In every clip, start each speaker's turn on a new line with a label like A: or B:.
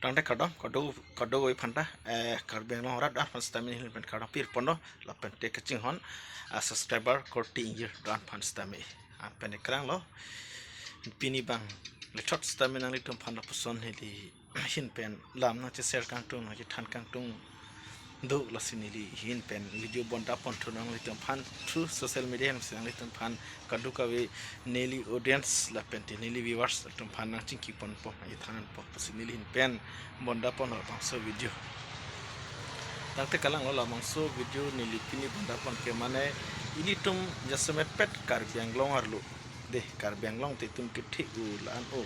A: Tang de kado oi phanta karbeng long rat dan stami hin pen kadang pir pondo la pen te kaching hon subscriber korti ingir dan pan stami pen ekrang lo pini bang le tot stami nang litum phanda puson heli hin pen lam na che ser kang tung na che than kang tung do la sinili hin pen video bonda pon thunang litum phan through social media nang litum phan kadu kawe neli audience la pen te neli viewers litum phan nang chingki pon po ai thanan po sinili hin pen bonda pon la bangso video tangte kalang lo la bangso video neli pini bonda pon ke mane ini tum jasme pet kar biang long arlu deh kar biang long te tum kithi u lan o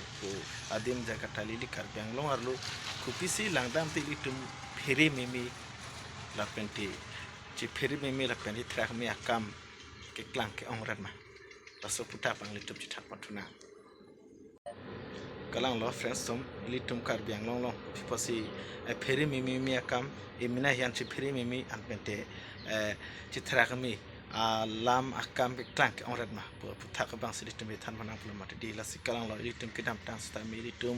A: adim jaga talili kar biang long arlu kupisi langdam te tum phiri mimi la penti ci phiri mimi la penti trak mi akam ke klang ke ongrat ma la so puta pang litum ci thap patuna kalang lo friends tum litum kar biang long long piposi phiri mimi akam imina hian ci phiri mimi an pente ci trak mi lam akam ke klang ke ongrat ma puta ka bang litum be than manang pulum mate di la sikalang lo litum ke dam tang sta mi litum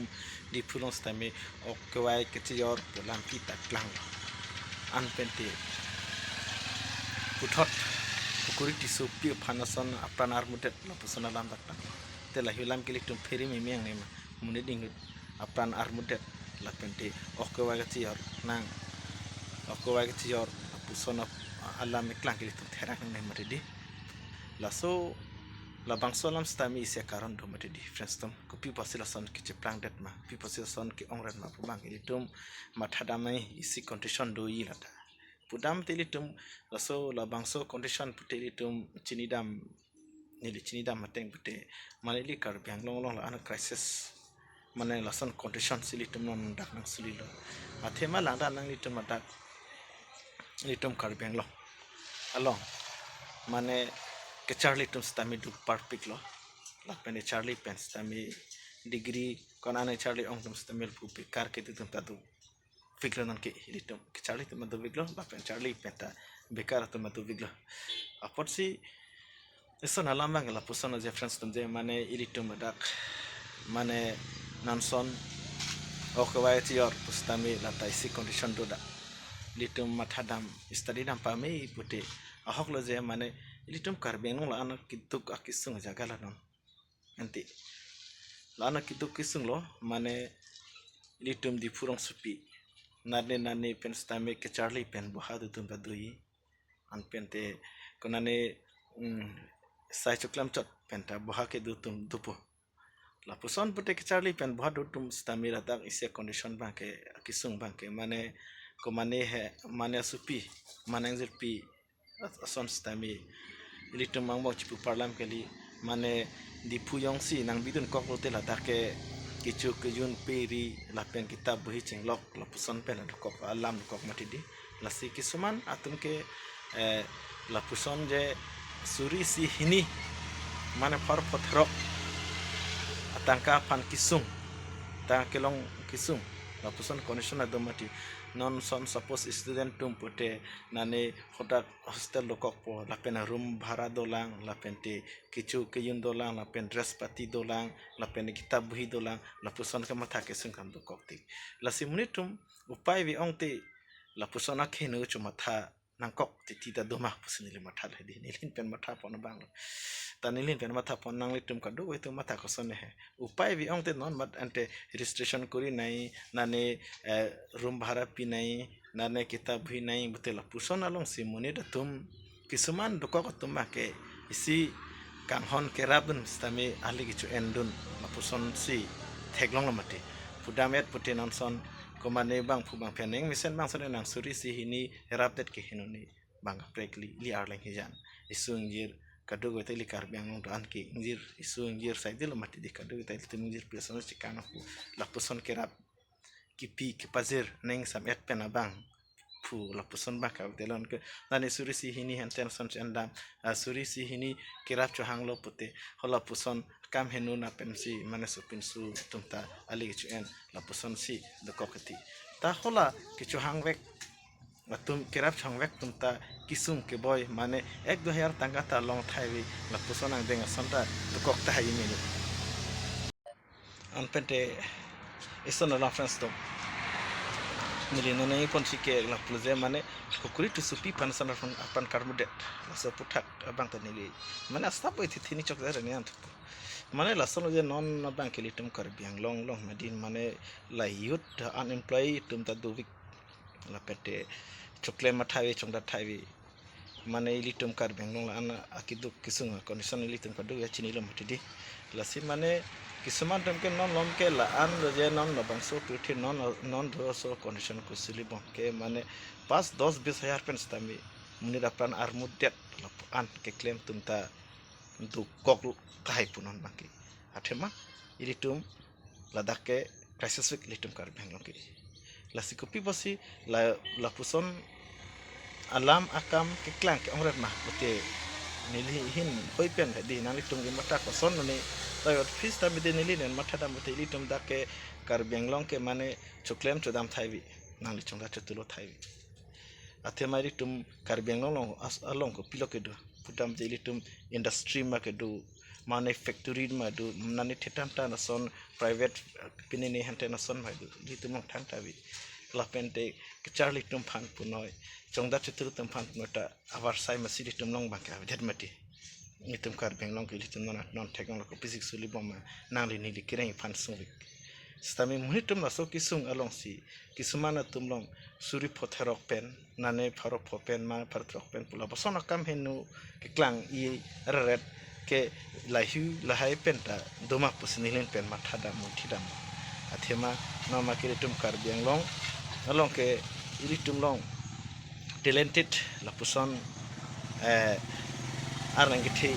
A: di pulong sta mi ok wai ke ci yor lam kita klang anpente puthot pukuri tisu pi phanason apranar mutet lapusana lam dakta tela hilam kilitum pheri mi miang nema muni ding apran armutet lapente okwa gati yor nang okwa gati yor pusona alam iklang kilitum therang nema redi laso la bangso lam stami ise karon do mate di friends tom ko pi pasilason ki cheplang det ma pi pasilason ki ongrat ma pubang ilitum mathadamai isi condition do yi lata pudam tilitum laso la bangso condition putilitum chinidam nili chinidam mateng pute malili kar biang long long la ana crisis mane lason condition silitum non dak nang sulilo athema langda nang litum madak litum kar biang long along mane ke Charlie tum stami du perfect lo la pene Charlie pen stami degree konane Charlie ong tum stamil pu kar ke tum tadu fikra nan ke litum ke Charlie tum du viglo la pen Charlie penta bekar tum du viglo apot si eso na lamba ngala pusona je friends tum je mane ilitum dak mane nanson okwai ti yor pustami la taisi condition do da litum mathadam study dam pame pute ahok lo je mane ilitum karbeng la anak kituk akisung jagala non nanti la anak kituk kisung lo mane ilitum di purong supi nane pen stame ke Charlie pen bohadu tum badui an pente konane sai chuklam chot penta bohake du tum dupo la puson pute ke Charlie pen bohadu tum stame la tak ise condition bangke kisung bangke mane ko mane he mane supi mane pi son stame ilitum mangmo chipu parlam kali mane di puyong si nang bidun kok lote la take kichu kejun peri la pen kitab bhi chenglok la puson pen la kok alam kok matidi la si kisuman atum ke la puson je suri si hini mane par pothrok atangka pan kisung ta kelong kisung la puson condition adomati non son suppose student tum pute nane hodak hostel lokok po la pen room bhara dolang la pente kichu kiyun dolang la pen dress pati dolang la pen kitab bhi dolang la puson ka matha ke sungkam do kokti la simunitum upai vi ongte la pusona khenu chu matha nangkok titi da doma pusinili matha ledi nilin pen matha pon bang tanilin pen matha pon nang litum ka do itu matha ko sonne he upai vi ongte non mat ante registration kuri nai nane room bhara pi nai nane kitab bhi nai butela puson along simuni da tum kisuman doko ko tum ke isi kanghon kerabun stami ahli gichu endun la puson si theglong lamati pudamet putenon son komane bang phubang peneng misen bang sone nang suri si hini rapdet ke hinuni bang prekli li arleng hijan isung jir kadu gote li karbiang on an ki injir isung jir saidil mati di kadu gote li injir peson cikana la puson kerap kipi kipazir neng sam et penabang pu la puson ba ka delon ke nani suri si hini henten son cendam suri si hini kirap cho hanglo pute hola puson kam henu na pensi mane supin su tumta ali chu en la puson si de kokati ta hola kichu hangwek tum kirap changwek tumta kisum ke boy mane 1-2 tangga ta long thaiwi la puson ang denga sonta de kokta hayini an pente ison la friends to Nilai pon si ke la pluze mane kokuri tu supi panasan apan karmudet la so putak abang ta nili mane asta po iti thini chok zara ni ant mane la sono je non abang ke litum kar biang long madin mane la youth unemployed tum ta duvik la pete chokle mathawi chongda thawi mane litum kar biang long la ana akidu kisung condition litum kadu ya chini lom tidi la si mane কিছুমান টাইমকে নন লমকে লান যে নন লবাংসো পিঠে নন ধরসো কন্ডিশন কুসিলি বমকে মানে 5-10-20 হাজার পেন্স তামি munir apran armudet an ke claim tumta du kok kahai punon bangki athema ilitum ladake crisis week litum kar bengloki la sikopi bosi la puson alam akam ke klang ke ongret mah pote nilihin hoipen di nang litum gi mata ko son ne tayo fis ta bide nilin mata da mote litum dake kar benglong ke mane choklem chodam thaibi nang litum da chotulo thaibi athema litum kar benglong along ko pilo ke do putam je litum industry ma ke do mane factory ma do nani thetam ta na son private pinini hante na son ma do litum thang tabi lapente ke charli tum phan punoi chongda chitru tum phan nota abar sai ma siri tum long bangka dhermati nitum kar benglong ke litum non technology ko physics suli bom nangli ni likireng phan sungik stami munitum na so kisung along si kisumana tumlong suri potherok pen nane pharok phopen ma pharok pen pula bosona kam henu ke klang I red ke lahiu lahai penta doma pusnilin pen ma thada muthidam athema no ma ke litum kar benglong along ke ilitum long talented la puson arangiti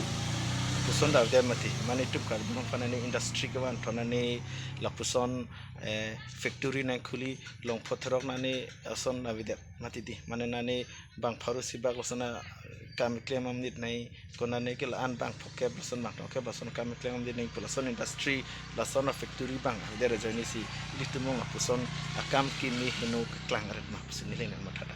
A: puson da mati mane tum kar bung panani industry kawan tonani la puson factory na khuli long photorok nani son avide mati di mane nani bang pharusi bag losana kam claim amnit nai konane ke an bang phoke losana bang phoke losana kam claim amnit nai puson industry la son factory bang dere joini si litumong puson akam kini henu klang red ma puson nilin mathada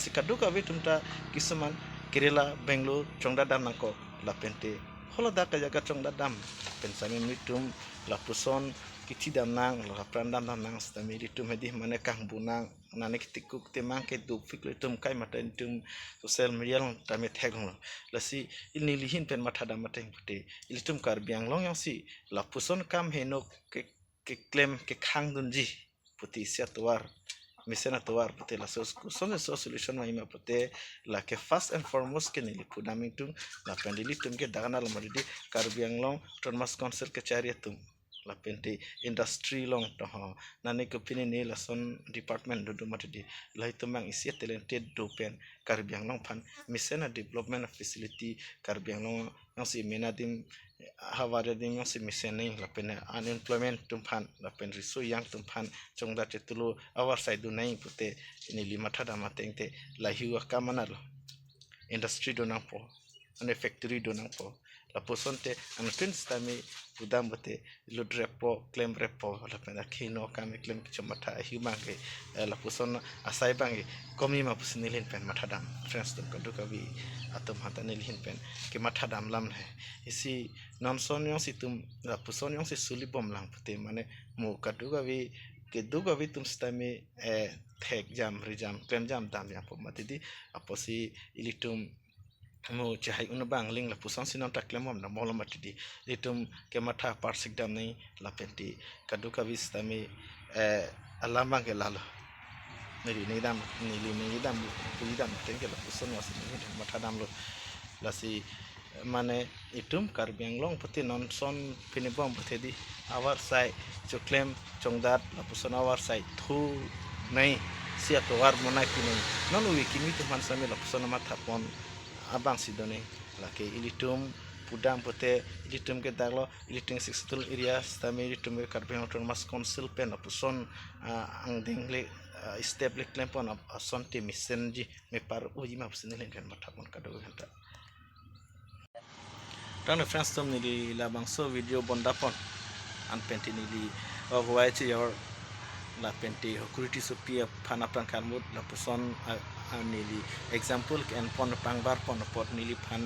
A: sikadu ka tumta kisuman Kerala Bangalore chongda dam nangko la pente hola da ka jaga chongda dam pensami mitum la puson kichi dam nang la prandam dam nang stami ritum hedi mane kang bunang nane kitikuk te mang ke du fikle tum kai maten tum social media long tame thegong la si ilni lihin pen matha dam mateng pute ilitum kar biang long yang si la puson kam heno ke claim ke khang dunji puti sia tuar misena tuar pute la solution ma ima pute la ke first and foremost ke nili pudaming tum la pendili tum ke dagana la maridi karbiang long Thomas council ke chariatum la pente industry long to nane ko pini ne la son department do matidi la hitumang isi talented do pen karbiang long phan misena development facility karbiang long yang si menadim haware dim yang si misena la pen unemployment tum phan la pen risu yang tum phan chongda tetulu our side do nai pute ini lima thada matengte la hiwa kamana lo industry do nang po ane factory do nang po la posonte an pins tami budam bote lodrepo claim repo la pena kino kami claim chomata himange la poson asai bangi komi ma pusnilin pen mathadam friends tum kadu kabi atom hatane lihin pen ke mathadam lam hai isi non son yong situm la poson yong si suli bom lang pute mane mo kadu kabi ke du kabi tum stami thek jam rijam claim jam dam ya po matidi aposi ilitum mo chahai unabang ling la pusan sinon taklem na molam matidi litum ke matha parsik dam nei la penti kadu kabis tami alamang ke lalo nili dam puli dam tengke la pusan was ni matha dam lo lasi mane itum karbiang long pati non son pinibom pati awar sai choklem chongdat la pusan awar sai thu nei sia to war monai pinai non wiki mi tu man sami la pusan matha pon abang sidone laki ilitum pudang pote ilitum ke daglo ilitum sixtul area stami ilitum ke karbiang Thomas council pen puson ang dingle establish klempon son ti misenji me par uji ma pusinilin kan matapon kado hanta tano friends tom ni labang so video bondapon an pentini li ogwai chi yor la penti security supia phana pran karmut la puson nili example ken pon pangbar pon pot nili phan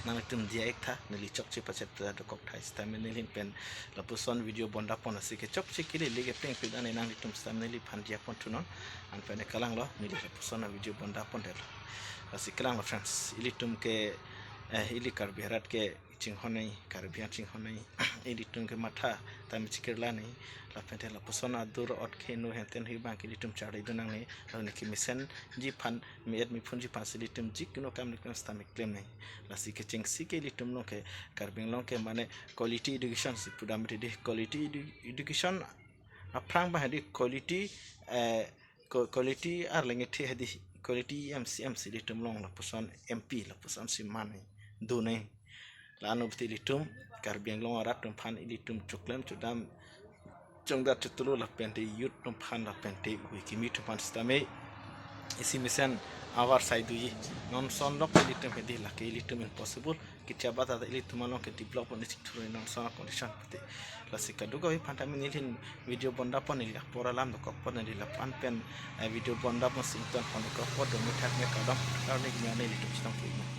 A: nang tum dia ekta nili chok chi pachet da kok thai stam nili pen la puson video bonda pon asike chok chi kili lige peng ping ane nang tum stam nili phan dia pon tunon an pen kalang lo nili la puson video bonda pon del asik kalang lo friends ilitum ke ili karbiharat ke cinghonai karbihan cinghonai ilitum ke matha tam chikirla nei la pente la pusona dur ot khenu henten hi bang ilitum chari dunang nei la ki misen ji phan met mi phun ji pan ilitum ji kuno kam nik stam claim nei la sike ching sike ilitum no ke karbing long ke mane quality education si pudamati di quality education aprang ba di quality ar lengi the hadi quality MC ilitum long la puson MP la puson si mane do nei la anu bti ilitum karbing long arat tum phan ilitum choklem chudam chongda tutulu la pente yut tum phan la pente wikimi tum pan stame isi misen awar saidui non son lok ilitum hedi la ke ilitum impossible kitya bata ilitum along ke develop on isi thuru non son condition pate la sikadu go phanta minilin video bonda pon ila pora lam do kokpon ila pan pen video bonda pon sinton pon kokpon do mithak me kadam karne gnane ilitum chtam